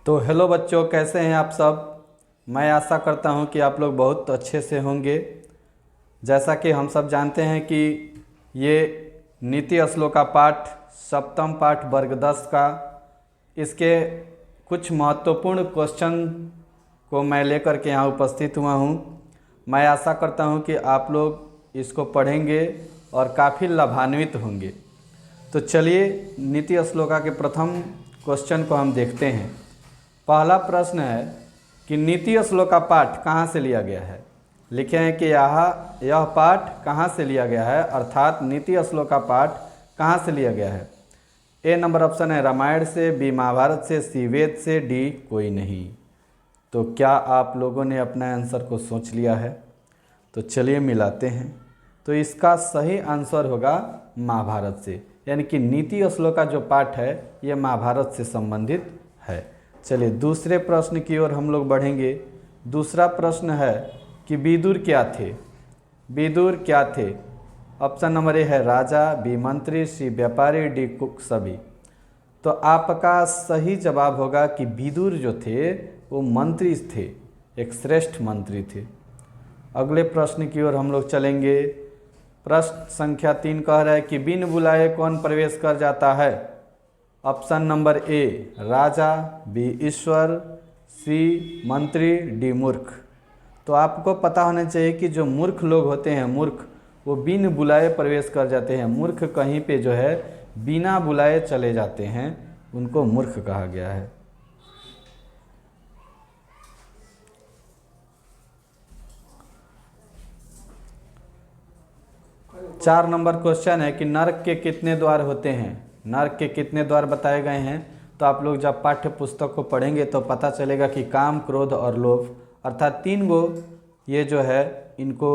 तो हेलो बच्चों, कैसे हैं आप सब। मैं आशा करता हूं कि आप लोग बहुत अच्छे से होंगे। जैसा कि हम सब जानते हैं कि ये नीति श्लोका पाठ सप्तम पाठ वर्ग 10 का इसके कुछ महत्वपूर्ण क्वेश्चन को मैं लेकर के यहाँ उपस्थित हुआ हूँ। मैं आशा करता हूँ कि आप लोग इसको पढ़ेंगे और काफ़ी लाभान्वित होंगे। तो चलिए नीति श्लोका के प्रथम क्वेश्चन को हम देखते हैं। पहला प्रश्न है कि नीति श्लोका पाठ कहाँ से लिया गया है। लिखे हैं कि यह पाठ कहाँ से लिया गया है, अर्थात नीति श्लोका पाठ कहाँ से लिया गया है। ए नंबर ऑप्शन है रामायण से, बी महाभारत से, सी वेद से, डी कोई नहीं। तो क्या आप लोगों ने अपना आंसर को सोच लिया है? तो चलिए मिलाते हैं। तो इसका सही आंसर होगा महाभारत से, यानी कि नीति श्लोका जो पाठ है ये महाभारत से संबंधित है। चलिए दूसरे प्रश्न की ओर हम लोग बढ़ेंगे। दूसरा प्रश्न है कि विदुर क्या थे। विदुर क्या थे? ऑप्शन नंबर ए है राजा, बी मंत्री, सी व्यापारी, डी कुक सभी। तो आपका सही जवाब होगा कि विदुर जो थे वो मंत्री थे, एक श्रेष्ठ मंत्री थे। अगले प्रश्न की ओर हम लोग चलेंगे। प्रश्न संख्या 3 कह रहा है कि बिन बुलाए कौन प्रवेश कर जाता है। ऑप्शन नंबर ए राजा, बी ईश्वर, सी मंत्री, डी मूर्ख। तो आपको पता होना चाहिए कि जो मूर्ख लोग होते हैं, मूर्ख, वो बिन बुलाए प्रवेश कर जाते हैं। मूर्ख कहीं पे जो है बिना बुलाए चले जाते हैं, उनको मूर्ख कहा गया है। चार नंबर क्वेश्चन है कि नरक के कितने द्वार होते हैं। नरक के कितने द्वार बताए गए हैं। तो आप लोग जब पाठ्य पुस्तक को पढ़ेंगे तो पता चलेगा कि काम, क्रोध और लोभ, अर्थात 3 गो ये जो है इनको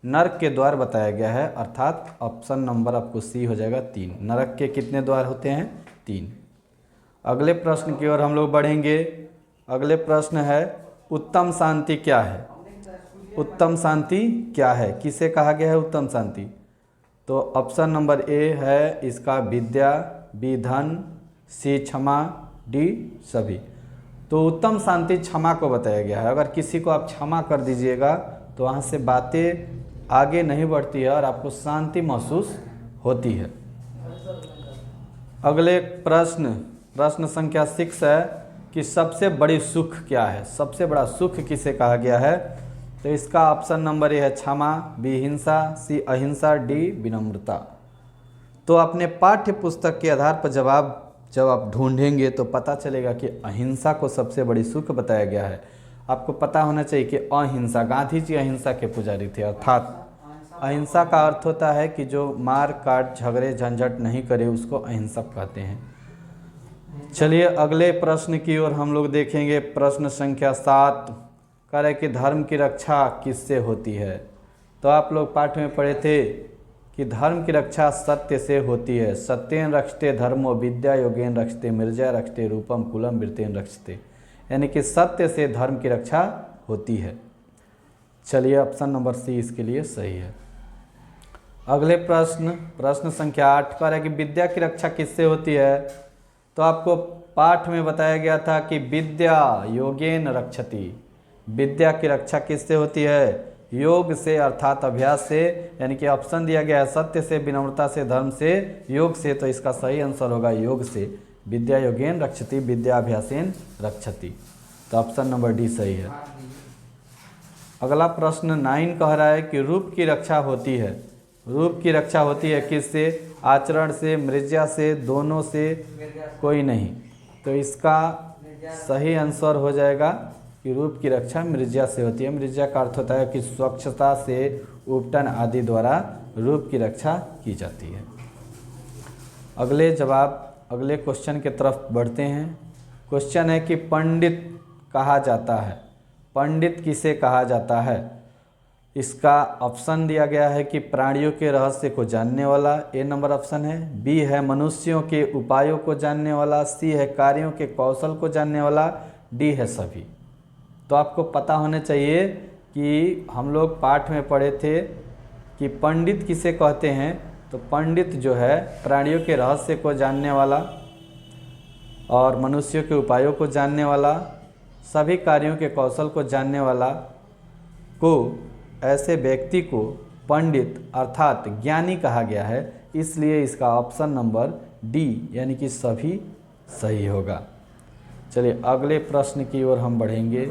नरक के द्वार बताया गया है। अर्थात ऑप्शन नंबर आपको सी हो जाएगा 3। नरक के कितने द्वार होते हैं? 3। अगले प्रश्न की ओर हम लोग बढ़ेंगे। अगले प्रश्न है उत्तम शांति क्या है। उत्तम शांति क्या है, किसे कहा गया है उत्तम शांति? तो ऑप्शन नंबर ए है इसका विद्या, बी धन, सी क्षमा, डी सभी। तो उत्तम शांति क्षमा को बताया गया है। अगर किसी को आप क्षमा कर दीजिएगा तो वहाँ से बातें आगे नहीं बढ़ती है और आपको शांति महसूस होती है। अगले प्रश्न संख्या 6 है कि सबसे बड़ी सुख क्या है। सबसे बड़ा सुख किसे कहा गया है। तो इसका ऑप्शन नंबर ए है क्षमा, बी हिंसा, सी अहिंसा, डी विनम्रता। तो अपने पाठ्य पुस्तक के आधार पर जवाब जब आप ढूंढेंगे तो पता चलेगा कि अहिंसा को सबसे बड़ी सुख बताया गया है। आपको पता होना चाहिए कि अहिंसा, गांधी जी अहिंसा के पुजारी थे। अर्थात अहिंसा का अर्थ होता है कि जो मार काट झगड़े झंझट नहीं करे उसको अहिंसक कहते हैं। चलिए अगले प्रश्न की ओर हम लोग देखेंगे। प्रश्न संख्या 7 कह रहे कि धर्म की रक्षा किससे होती है। तो आप लोग पाठ में पढ़े थे कि धर्म की रक्षा सत्य से होती है। सत्येन रक्षते धर्मो विद्या योगेन रक्षते मिर्जा रक्षते रूपम कुलम वृत्तेन रक्षते, यानी कि सत्य से धर्म की रक्षा होती है। चलिए ऑप्शन नंबर सी इसके लिए सही है। अगले प्रश्न संख्या 8 कह रहा है कि विद्या की रक्षा किससे होती है। तो आपको पाठ में बताया गया था कि विद्या योगेन रक्षति। विद्या की रक्षा किससे होती है? योग से, अर्थात अभ्यास से, यानी कि ऑप्शन दिया गया है सत्य से, विनम्रता से, धर्म से, योग से। तो इसका सही आंसर होगा योग से। विद्या योगेन रक्षति, विद्या अभ्यासेन रक्षति। तो ऑप्शन नंबर डी सही है। अगला प्रश्न 9 कह रहा है कि रूप की रक्षा होती है। रूप की रक्षा होती है किससे? आचरण से, मृजा से, दोनों से, कोई नहीं। तो इसका सही आंसर हो जाएगा कि रूप की रक्षा मृजा से होती है। मृजा का अर्थ होता है कि स्वच्छता से, उपटन आदि द्वारा रूप की रक्षा की जाती है। अगले क्वेश्चन की तरफ बढ़ते हैं। क्वेश्चन है कि पंडित कहा जाता है। पंडित किसे कहा जाता है। इसका ऑप्शन दिया गया है कि प्राणियों के रहस्य को जानने वाला, ए नंबर ऑप्शन है। बी है मनुष्यों के उपायों को जानने वाला, सी है कार्यों के कौशल को जानने वाला, डी है सभी। तो आपको पता होना चाहिए कि हम लोग पाठ में पढ़े थे कि पंडित किसे कहते हैं। तो पंडित जो है प्राणियों के रहस्य को जानने वाला, और मनुष्यों के उपायों को जानने वाला, सभी कार्यों के कौशल को जानने वाला को, ऐसे व्यक्ति को पंडित अर्थात ज्ञानी कहा गया है। इसलिए इसका ऑप्शन नंबर डी यानी कि सभी सही होगा। चलिए अगले प्रश्न की ओर हम बढ़ेंगे।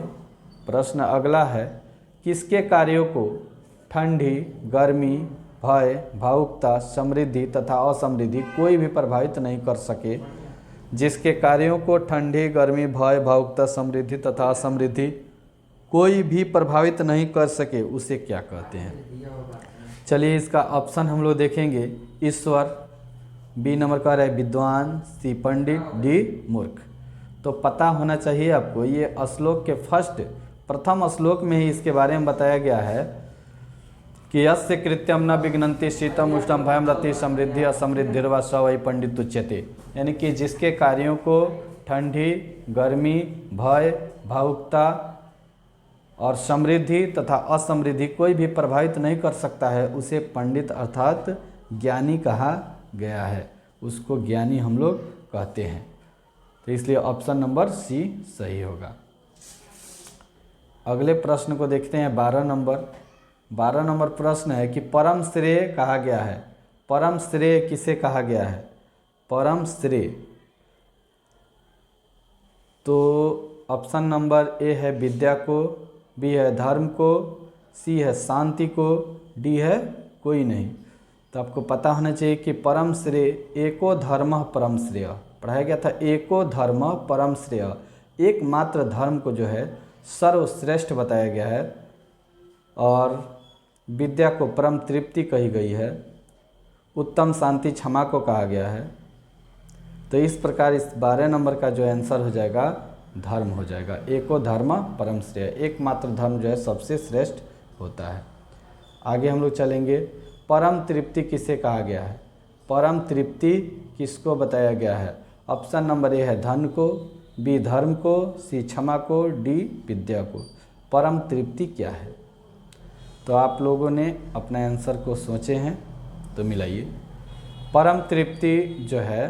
प्रश्न अगला है, किसके कार्यों को ठंडी, गर्मी, भय, भावुकता, समृद्धि तथा असमृद्धि कोई भी प्रभावित नहीं कर सके? जिसके कार्यों को ठंडी, गर्मी, भय, भावुकता, समृद्धि तथा असमृद्धि कोई भी प्रभावित नहीं कर सके उसे क्या कहते हैं? चलिए इसका ऑप्शन हम लोग देखेंगे। ईश्वर, बी नंबर का है विद्वान, सी पंडित, डी मूर्ख। तो पता होना चाहिए आपको, ये श्लोक के प्रथम श्लोक में ही इसके बारे में बताया गया है कि यस्य कृत्यम न विघ्नन्ति शीतम उष्णम भयम रति समृद्धि असमृद्धिर्वा स वै पंडित उच्यते। यानी कि जिसके कार्यों को ठंडी, गर्मी, भय, भावुकता और समृद्धि तथा असमृद्धि कोई भी प्रभावित नहीं कर सकता है उसे पंडित अर्थात ज्ञानी कहा गया है, उसको ज्ञानी हम लोग कहते हैं। तो इसलिए ऑप्शन नंबर सी सही होगा। अगले प्रश्न को देखते हैं। 12 नंबर प्रश्न है कि परम श्रेय कहा गया है। परम श्रेय किसे कहा गया है? परम श्रेय, तो ऑप्शन नंबर ए है विद्या को, बी है धर्म को, सी है शांति को, डी है कोई नहीं। तो आपको पता होना चाहिए कि परम श्रेय एको धर्म परम श्रेय पढ़ाया गया था। एको धर्म परम श्रेय, एकमात्र धर्म को जो है सर्वश्रेष्ठ बताया गया है। और विद्या को परम तृप्ति कही गई है। उत्तम शांति क्षमा को कहा गया है। तो इस प्रकार इस 12 नंबर का जो आंसर हो जाएगा धर्म हो जाएगा। एको धर्म परम श्रेय, एकमात्र धर्म जो है सबसे श्रेष्ठ होता है। आगे हम लोग चलेंगे। परम तृप्ति किसे कहा गया है? परम तृप्ति किसको बताया गया है? ऑप्शन नंबर ए है धन को, बी धर्म को, सी क्षमा को, डी विद्या को। परम तृप्ति क्या है? तो आप लोगों ने अपने आंसर को सोचे हैं तो मिलाइए। परम तृप्ति जो है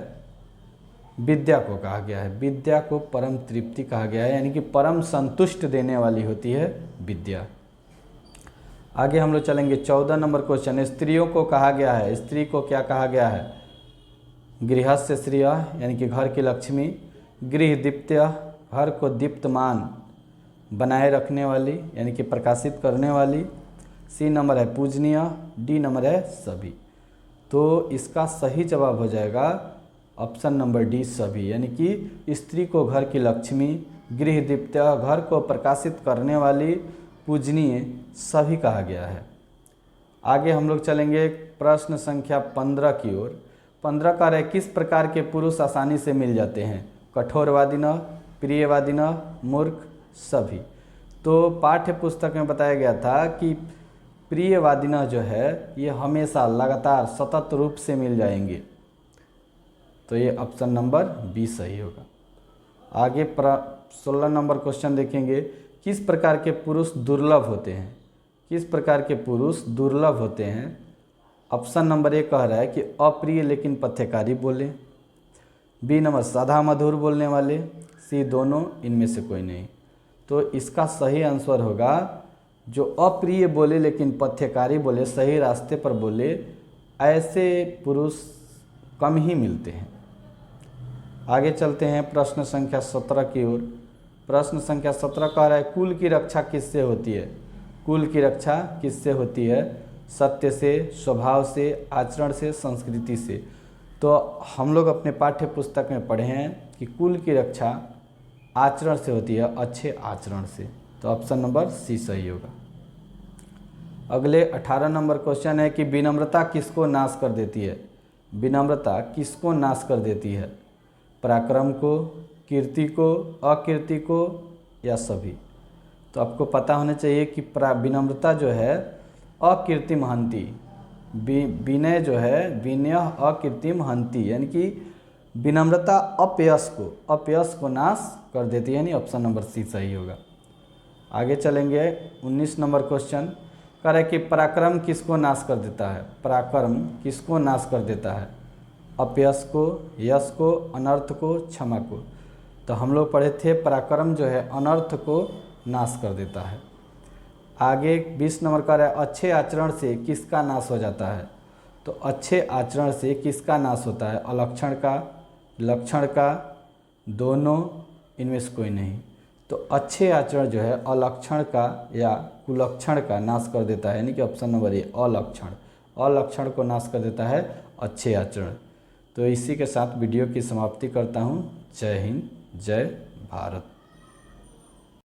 विद्या को कहा गया है। विद्या को परम तृप्ति कहा गया है, यानी कि परम संतुष्ट देने वाली होती है विद्या। आगे हम लोग चलेंगे। 14 नंबर क्वेश्चन, स्त्रियों को कहा गया है, स्त्री को क्या कहा गया है? गृहस्य श्रिय यानी कि घर की लक्ष्मी, गृह दीप्त्य घर को दीप्तमान बनाए रखने वाली यानी कि प्रकाशित करने वाली, सी नंबर है पूजनीय, डी नंबर है सभी। तो इसका सही जवाब हो जाएगा ऑप्शन नंबर डी सभी, यानी कि स्त्री को घर की लक्ष्मी, गृह दीप्त्य घर को प्रकाशित करने वाली, पूजनीय सभी कहा गया है। आगे हम लोग चलेंगे प्रश्न संख्या 15 की ओर। 15 का है किस प्रकार के पुरुष आसानी से मिल जाते हैं? कठोरवादी न, प्रियवादी न, मूर्ख, सभी। तो पाठ्य पुस्तक में बताया गया था कि प्रियवादी न जो है ये हमेशा लगातार सतत रूप से मिल जाएंगे। तो ये ऑप्शन नंबर बी सही होगा। आगे 16 नंबर क्वेश्चन देखेंगे। किस प्रकार के पुरुष दुर्लभ होते हैं? किस प्रकार के पुरुष दुर्लभ होते हैं? ऑप्शन नंबर ए कह रहा है कि अप्रिय लेकिन पथ्यकारी बोले, बी नंबर साधा मधुर बोलने वाले, सी दोनों, इनमें से कोई नहीं। तो इसका सही आंसर होगा जो अप्रिय बोले लेकिन पथ्यकारी बोले, सही रास्ते पर बोले, ऐसे पुरुष कम ही मिलते हैं। आगे चलते हैं प्रश्न संख्या 17 की ओर। प्रश्न संख्या 17 कह रहा है कुल की रक्षा किससे होती है? कुल की रक्षा किससे होती है? सत्य से, स्वभाव से, आचरण से, संस्कृति से। तो हम लोग अपने पाठ्य पुस्तक में पढ़े हैं कि कुल की रक्षा आचरण से होती है, अच्छे आचरण से। तो ऑप्शन नंबर सी सही होगा। अगले 18 नंबर क्वेश्चन है कि विनम्रता किसको नाश कर देती है? विनम्रता किसको नाश कर देती है? पराक्रम को, कीर्ति को, अकीर्ति को या सभी? तो आपको पता होना चाहिए कि विनम्रता जो है अकीर्तिम हंति, विनय जो है विनय अकीर्तिम हंति, यानी कि विनम्रता अपयश को नाश कर देती है, यानी ऑप्शन नंबर सी सही होगा। आगे चलेंगे 19 नंबर क्वेश्चन कह रहा है कि पराक्रम किसको नाश कर देता है? पराक्रम किसको नाश कर देता है? अपयश को, यश को, अनर्थ को, क्षमा को। तो हम लोग पढ़े थे पराक्रम जो है अनर्थ को नाश कर देता है। आगे 20 नंबर का है अच्छे आचरण से किसका नाश हो जाता है। तो अच्छे आचरण से किसका नाश होता है, अलक्षण का, लक्षण का, दोनों, इनमें से कोई नहीं। तो अच्छे आचरण जो है अलक्षण का या कुलक्षण का नाश कर देता है, यानी कि ऑप्शन नंबर ए अलक्षण, अलक्षण को नाश कर देता है अच्छे आचरण। तो इसी के साथ वीडियो की समाप्ति करता हूँ। जय हिंद, जय भारत।